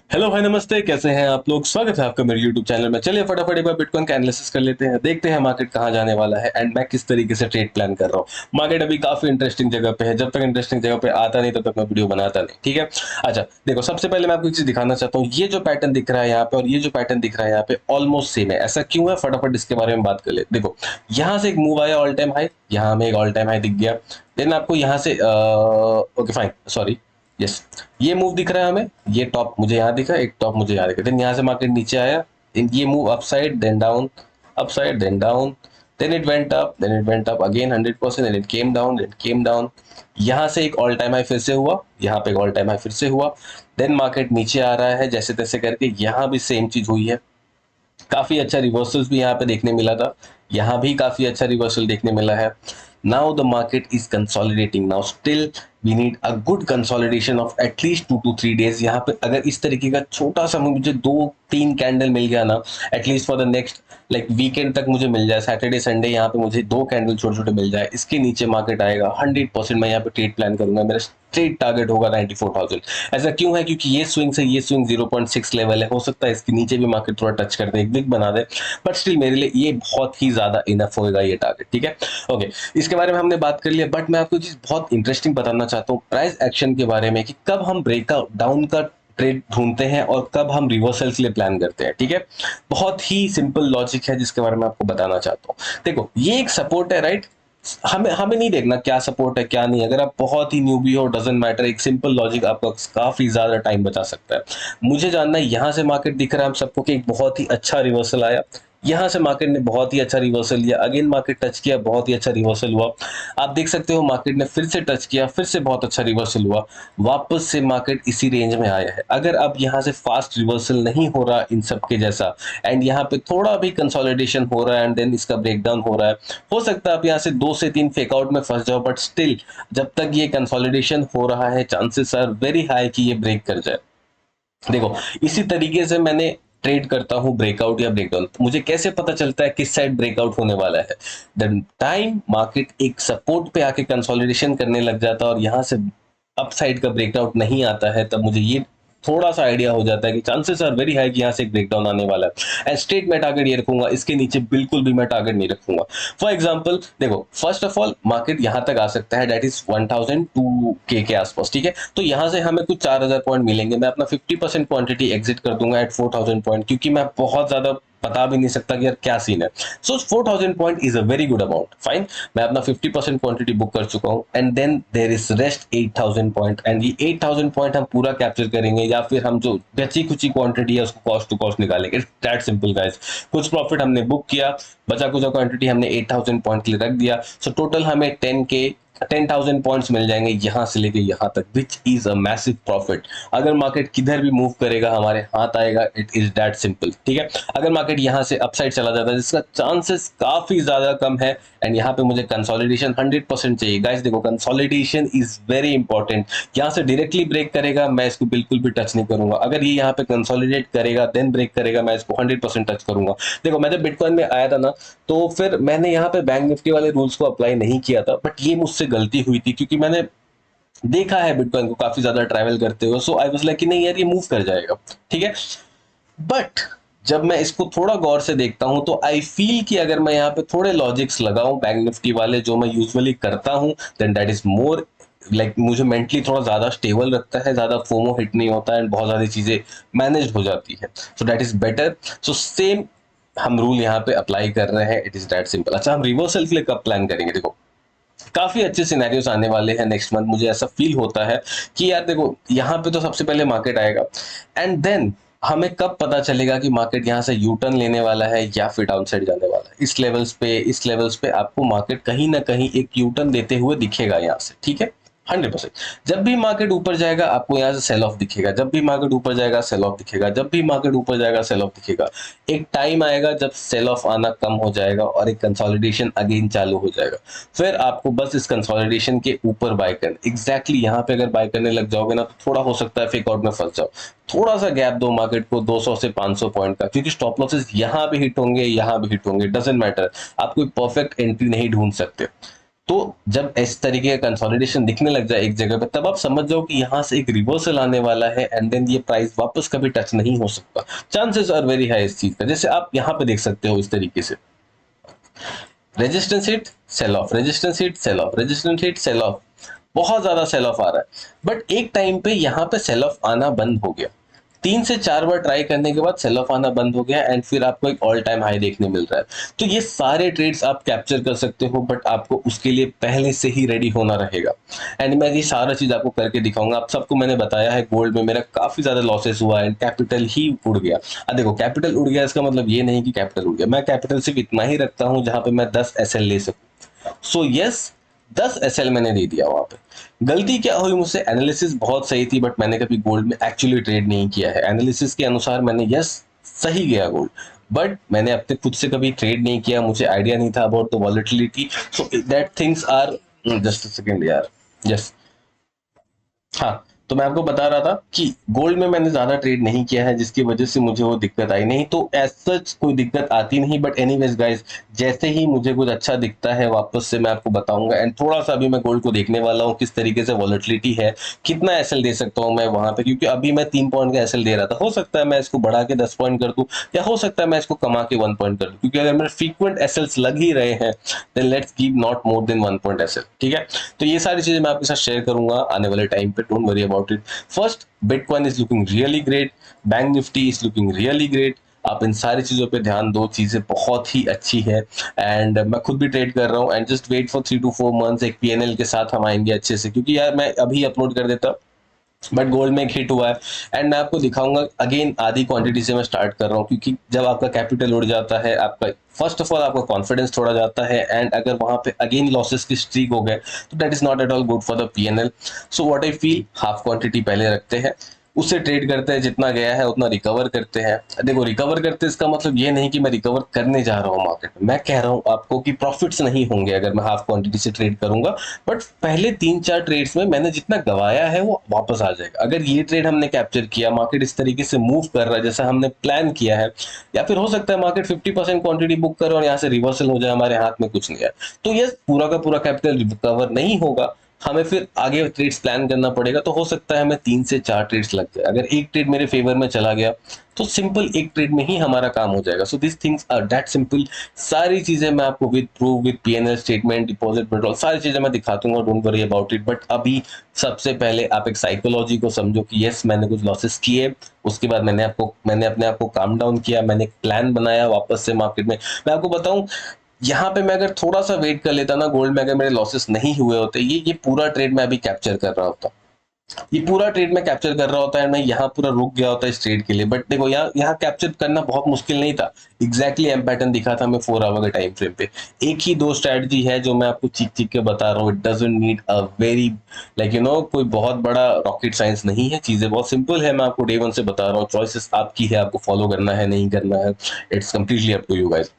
Hello भाई, नमस्ते। कैसे हैं आप लोग? स्वागत है आपका मेरे यूट्यूब चैनल में। चलिए फटाफट एक बार बिटकॉइन का एनालिसिस कर लेते हैं, देखते हैं मार्केट कहाँ जाने वाला है एंड मैं किस तरीके से ट्रेड प्लान कर रहा हूँ। मार्केट अभी काफी इंटरेस्टिंग जगह पे है। जब तक इंटरेस्टिंग जगह पे आता नहीं तब तक मैं वीडियो बनाता नहीं, ठीक है। अच्छा देखो, सबसे पहले मैं आपको एक चीज दिखाना चाहता हूँ। ये जो पैटर्न दिख रहा है यहाँ पे और ये जो पैटर्न दिख रहा है यहाँ पे ऑलमोस्ट सेम है। ऐसा क्यों है, फटाफट इसके बारे में बात कर ले। देखो, यहाँ से एक मूव आया ऑल टाइम हाई, यहाँ हमें एक ऑल टाइम हाई दिख गया। देन आपको यहाँ से ओके फाइन, सॉरी, यस, ये मूव दिख रहा है हमें। ये टॉप मुझे यहाँ दिखा, एक टॉप मुझे यहाँ दिखा। देन यहाँ से मार्केट नीचे आया, ये move upside then down, upside then down, then it went up again 100%, then it came down, then came down. यहाँ से एक ऑल टाइम हाई फिर से हुआ, यहाँ पे एक ऑल टाइम हाई फिर से हुआ। देन मार्केट नीचे आ रहा है जैसे तैसे करके। यहाँ भी सेम चीज हुई है। काफी अच्छा रिवर्सल्स भी यहाँ पे देखने मिला था। यहाँ भी काफी अच्छा रिवर्सल देखने मिला है। Now the market is consolidating. Now still we need a good consolidation of at least 2 to 3 days। यहाँ पे अगर इस तरीके का छोटा सा मुझे 2-3 कैंडल मिल गया ना, at least for the next like weekend तक मुझे मिल जाए, सैटरडे संडे यहाँ पे मुझे 2 कैंडल छोटे छोटे मिल जाए, इसके नीचे मार्केट आएगा 100% मैं यहाँ पे ट्रेड प्लान करूंगा। मेरा स्ट्रेट टारगेट होगा 94,000। ऐसा क्यों है? क्योंकि ये स्विंग से ये स्विंग 0.6 लेवल है। हो सकता है इसके नीचे भी मार्केट थोड़ा टच कर दे, एक बिग बना दे, बट स्टिल मेरे लिए ये बहुत ही ज्यादा इनफ होगा ये टारगेट, ठीक है। ओके, इसके बारे में हमने बात कर लिया, बट मैं आपको चीज बहुत इंटरेस्टिंग बताना चाहता हूँ प्राइस एक्शन के बारे में, कि कब हम ब्रेकआउट डाउन का ट्रेड ढूंढते हैं और कब हम रिवर्सल के लिए प्लान करते हैं, ठीक है। बहुत ही सिंपल लॉजिक है जिसके बारे में आपको बताना चाहता हूँ। देखो, ये एक सपोर्ट है, राइट। हमें हमें नहीं देखना क्या सपोर्ट है क्या नहीं। अगर आप बहुत ही न्यूबी हो, डजेंट मैटर, एक सिंपल लॉजिक आपका काफी ज्यादा टाइम बचा सकता है। मुझे जानना है, यहाँ से मार्केट दिख रहा है हम सबको कि एक बहुत ही अच्छा रिवर्सल आया। यहाँ से मार्केट ने बहुत ही अच्छा रिवर्सल लिया, अगेन मार्केट टच किया, बहुत ही अच्छा रिवर्सल हुआ। आप देख सकते हो मार्केट ने फिर से टच किया, फिर से बहुत अच्छा रिवर्सल हुआ। वापस से मार्केट इसी रेंज में आया है। अगर अब यहाँ से फास्ट रिवर्सल नहीं हो रहा इन सब के जैसा, एंड यहाँ पे थोड़ा भी कंसोलिडेशन हो रहा है एंड देन इसका ब्रेकडाउन हो रहा है, हो सकता है आप यहाँ से 2 से 3 फेकआउट में फंस जाओ, बट स्टिल जब तक ये कंसोलिडेशन हो रहा है, चांसेस आर वेरी हाई कि ये ब्रेक कर जाए। देखो, इसी तरीके से मैंने ट्रेड करता हूं ब्रेकआउट या ब्रेकडाउन। तो मुझे कैसे पता चलता है किस साइड ब्रेकआउट होने वाला है? द टाइम मार्केट एक सपोर्ट पे आके कंसोलिडेशन करने लग जाता है और यहां से अप साइड का ब्रेकआउट नहीं आता है, तब मुझे ये थोड़ा सा आइडिया हो जाता है कि चांसेस आर वेरी हाई कि यहाँ से एक ब्रेकडाउन आने वाला है। एंड स्ट्रेट मैं टारगेट ये रखूंगा, इसके नीचे बिल्कुल भी मैं टारगेट नहीं रखूंगा। फॉर एग्जाम्पल देखो, फर्स्ट ऑफ ऑल मार्केट यहाँ तक आ सकता है, दैट इज 1002 के आसपास, ठीक है। तो यहाँ से हमें कुछ 4000 पॉइंट मिलेंगे। मैं अपना 50% क्वांटिटी एग्जिट कर दूंगा एट 4000 पॉइंट, क्योंकि मैं बहुत ज्यादा बता भी नहीं सकता कि यार क्या सीन है। So 4000 point is a very good amount, fine. मैं अपना 50% क्वांटिटी बुक कर चुका हूं and then there is rest 8000 point, and ये 8000 पॉइंट हम पूरा कैप्चर करेंगे या फिर हम जो बची खुची क्वांटिटी है उसको कॉस्ट टू कॉस्ट निकालेंगे। That simple guys. कुछ प्रॉफिट हमने बुक किया, बचा कुछ क्वांटिटी हमने 8000 पॉइंट के लिए रख दिया। सो टोटल हमें 10,000 पॉइंट्स मिल जाएंगे यहां से लेके यहां तक, which is a massive profit. अगर मार्केट किधर भी मूव करेगा हमारे हाथ आएगा, इट इज दैट सिंपल, ठीक है। अगर मार्केट यहां से अपसाइड चला जाता है, जिसका चांसेस काफी ज्यादा कम है, एंड यहाँ पे मुझे कंसोलिडेशन 100% चाहिए गाइस। देखो, कंसोलिडेशन इज वेरी इंपॉर्टेंट। यहाँ से डायरेक्टली ब्रेक करेगा, मैं इसको बिल्कुल भी टच नहीं करूंगा। अगर ये यहाँ पे कंसोलिडेट करेगा देन ब्रेक करेगा, मैं इसको 100% टच करूंगा। देखो, मैं जब बिटकॉइन में आया था ना, तो फिर मैंने यहाँ पे बैंक निफ्टी वाले रूल्स को अप्लाई नहीं किया था, बट ये मुझसे गलती हुई थी, क्योंकि मैंने देखा है बिटकॉइन को काफी ज्यादा ट्रैवल करते हुए। सो आई वाज लाइक कि नहीं यार, ये मूव कर जाएगा, ठीक है। बट जब मैं इसको थोड़ा गौर से देखता हूं तो आई फील कि अगर मैं यहाँ पे थोड़े लॉजिक्स लगाऊं बैंक निफ्टी वाले, जो मैं यूजुअली करता हूं, then that is more like मुझे मेंटली थोड़ा ज्यादा स्टेबल रखता है, ज्यादा फोमो हिट नहीं होता है एंड बहुत सारी चीजें मैनेज हो जाती है। So that is better. So same हम रूल यहाँ पे अप्लाई कर रहे हैं, इट इज दैट सिंपल। अच्छा, हम रिवर्सल के लिए कब प्लान करेंगे? देखो, काफी अच्छे सिनेरियोस आने वाले हैं नेक्स्ट मंथ। मुझे ऐसा फील होता है कि यार देखो, यहाँ पे तो सबसे पहले मार्केट आएगा एंड देन हमें कब पता चलेगा कि मार्केट यहाँ से यू टर्न लेने वाला है या फिर डाउन साइड जाने वाला है। इस लेवल्स पे आपको मार्केट कहीं ना कहीं एक यू टर्न देते हुए दिखेगा यहाँ से, ठीक है। 100%। जब भी मार्केट ऊपर जाएगा आपको यहाँ से सेल ऑफ दिखेगा, जब भी मार्केट ऊपर जाएगा सेल ऑफ दिखेगा, जब भी मार्केट ऊपर जाएगा सेल ऑफ दिखेगा। एक टाइम आएगा जब सेल ऑफ आना कम हो जाएगा और एक कंसोलिडेशन अगेन चालू हो जाएगा। फिर आपको बस इस कंसोलिडेशन के ऊपर बाय करना। एग्जैक्टली यहाँ पे अगर बाय करने लग जाओगे ना, तो थोड़ा हो सकता है फेक आउट में फंस जाओ। थोड़ा सा गैप दो मार्केट को 200 से 500 पॉइंट का, क्योंकि स्टॉप लॉसेस यहाँ भी हिट होंगे, यहाँ भी हिट होंगे, डजेंट मैटर। आप कोई परफेक्ट एंट्री नहीं ढूंढ सकते। तो जब इस तरीके का कंसोलिडेशन दिखने लग जाए एक जगह पे, तब आप समझ जाओ कि यहाँ से एक रिवर्सल आने वाला है एंड देन ये प्राइस वापस कभी टच नहीं हो सकता। चांसेस आर वेरी हाई इस चीज का। जैसे आप यहाँ पे देख सकते हो इस तरीके से, resistance hit, sell off, resistance hit, sell off, resistance hit, sell off, बहुत ज्यादा सेल ऑफ आ रहा है। बट एक टाइम पे यहाँ पे सेल ऑफ आना बंद हो गया, 3 से 4 बार ट्राई करने के बाद सेल ऑफ आना बंद हो गया एंड फिर आपको एक ऑल टाइम हाई देखने मिल रहा है। तो ये सारे ट्रेड्स आप कैप्चर कर सकते हो, बट आपको उसके लिए पहले से ही रेडी होना रहेगा। एंड मैं ये सारा चीज आपको करके दिखाऊंगा। आप सबको मैंने बताया है गोल्ड में मेरा काफी ज्यादा लॉसेस हुआ एंड कैपिटल ही उड़ गया। अब देखो, कैपिटल उड़ गया इसका मतलब ये नहीं कि कैपिटल उड़ गया, मैं कैपिटल सिर्फ इतना ही रखता हूं जहां पे मैं 10 SL ले सकूं। सो यस, 10 SL मैंने दे दिया वहां पे। गलती क्या हुई मुझसे, एनालिसिस बहुत सही थी बट मैंने कभी गोल्ड में एक्चुअली ट्रेड नहीं किया है। एनालिसिस के अनुसार मैंने यस, सही गया गोल्ड, बट मैंने अपने खुद से कभी ट्रेड नहीं किया, मुझे आइडिया नहीं था about the volatility. So that things are, just a second यार, यस, हाँ। तो मैं आपको बता रहा था कि गोल्ड में मैंने ज्यादा ट्रेड नहीं किया है जिसकी वजह से मुझे वो दिक्कत आई नहीं, तो एज सच कोई दिक्कत आती नहीं। बट एनीवेज गाइस, जैसे ही मुझे कुछ अच्छा दिखता है वापस से मैं आपको बताऊंगा। एंड थोड़ा सा अभी मैं गोल्ड को देखने वाला हूँ किस तरीके से वॉलेटिलिटी है, कितना एसएल दे सकता हूँ मैं वहां पे, क्योंकि अभी मैं 3 पॉइंट का एसएल दे रहा था। हो सकता है मैं इसको बढ़ा के 10 पॉइंट कर दूं, या हो सकता है मैं इसको कमा के 1 पॉइंट कर दूं, क्योंकि अगर मेरे फ्रीक्वेंट एसएल्स लग ही रहे हैं then let's keep not more than 1 point SL, ठीक है। तो ये सारी चीजें मैं आपके साथ शेयर करूंगा आने वाले टाइम पे, don't worry about it. First, bitcoin is looking really great, bank Nifty is looking really great. आप इन सारी चीजों पे ध्यान दो, चीजें बहुत ही अच्छी है। एंड मैं खुद भी ट्रेड कर रहा हूँ and just wait for 3 to 4 months, एक पीएनएल के साथ हम आएंगे अच्छे से, क्योंकि यार मैं अभी अपलोड कर देता बट गोल्ड में एक हिट हुआ है। एंड मैं आपको दिखाऊंगा अगेन, आधी क्वांटिटी से मैं स्टार्ट कर रहा हूँ, क्योंकि जब आपका कैपिटल उड़ जाता है, आपका फर्स्ट ऑफ ऑल आपका कॉन्फिडेंस थोड़ा जाता है, एंड अगर वहां पे अगेन लॉसेस की स्ट्रीक हो गए तो that is not at all good for the PNL. So what I feel, half quantity पहले रखते हैं, उससे ट्रेड करते हैं, जितना गया है उतना रिकवर करते हैं। देखो, रिकवर करते हैं इसका मतलब ये नहीं कि मैं रिकवर करने जा रहा हूँ मार्केट में, मैं कह रहा हूँ आपको कि प्रॉफिट्स नहीं होंगे अगर मैं हाफ क्वांटिटी से ट्रेड करूंगा। बट पहले 3-4 ट्रेड्स में मैंने जितना गवाया है वो वापस आ जाएगा। अगर ये ट्रेड हमने कैप्चर किया, मार्केट इस तरीके से मूव कर रहा है जैसा हमने प्लान किया है, या फिर हो सकता है मार्केट 50% क्वांटिटी बुक करे और यहाँ से रिवर्सल हो जाए, हमारे हाथ में कुछ नहीं है, तो ये पूरा का पूरा कैपिटल रिकवर नहीं होगा, हमें फिर आगे ट्रेड्स प्लान करना पड़ेगा। तो हो सकता है हमें 3 से 4 ट्रेड्स लग जाए। अगर एक ट्रेड मेरे फेवर में चला गया तो सिंपल एक ट्रेड में ही हमारा काम हो जाएगा। So this things are that simple. सारी चीजें मैं आपको with proof, with PNL statement, deposit withdrawal, सारी चीजें मैं दिखा दूंगा, don't worry about it. But अभी सबसे पहले आप एक साइकोलॉजी को समझो कि यस, मैंने कुछ लॉसेस किए, उसके बाद मैंने अपने आप को काम डाउन किया, मैंने एक प्लान बनाया वापस से मार्केट में। मैं आपको बताऊं, यहाँ पे मैं अगर थोड़ा सा वेट कर लेता ना गोल्ड में, अगर मेरे लॉसेस नहीं हुए होते, ये पूरा ट्रेड मैं अभी कैप्चर कर रहा होता, ये पूरा ट्रेड में कैप्चर कर रहा होता है, मैं यहाँ पूरा रुक गया होता इस ट्रेड के लिए। बट देखो, यहाँ कैप्चर करना बहुत मुश्किल नहीं था। एग्जैक्टली एम पैटर्न दिखा था मैं 4 आवर के टाइम फ्रेम पे। एक ही दो स्ट्रैटेजी है जो मैं आपको चीख चीख के बता रहा हूँ। It doesn't need a very कोई बहुत बड़ा रॉकेट साइंस नहीं है, चीजें बहुत सिंपल है। मैं आपको डे वन से बता रहा हूँ, चॉइसेस आपकी है, आपको फॉलो करना है नहीं करना है, it's completely up to you guys.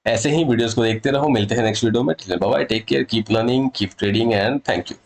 ऐसे ही वीडियोस को देखते रहो, मिलते हैं नेक्स्ट वीडियो में। Bye bye, take care, keep learning, keep trading and thank you.